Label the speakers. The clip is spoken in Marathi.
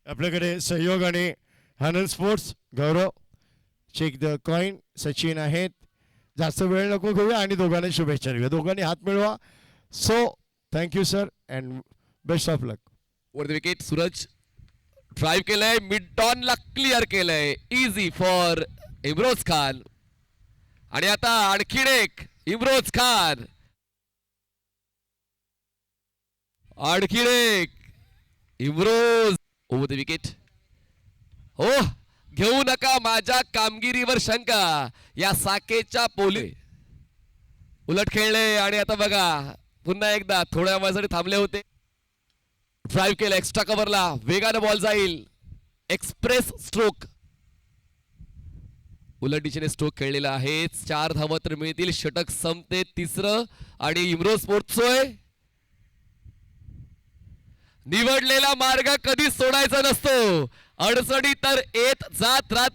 Speaker 1: आपल्याकडे सहयोग आणि Anand sports Gaurav check the coin Sachin आहेत. जास्त वेळ नको घेऊया आणि दोघांना शुभेच्छा देऊया. दोघांनी हात मिळवा. So thank you sir and best of luck.
Speaker 2: Were the wicket Suraj drive केलंय, मिड ऑनला क्लिअर केलंय, इझी फॉर इम्रोज खान. आणि आता आणखीन एक इम्रोज खान, आणखीन एक इम्रोज. Over the wicket. हो, घेऊ नका माझ्या कामगिरीवर शंका, या साकेच्या पोली उलट खेळले. आणि आता बघा पुन्हा एकदा थोड्या वेळासाठी थांबले होते. ड्राइव्ह केलं एक्स्ट्रा कव्हरला, वेगानं बॉल जाईल, एक्सप्रेस स्ट्रोक. उलट दिशेने स्ट्रोक खेळलेला आहे. 4 धावा तर मिळतील. षटक संपते तिसरं आणि इम्रोज स्पोर्ट्सोय निवडलेला मार्ग कधी सोडायचा नसतो. अडचणी तर येत जात राहतील.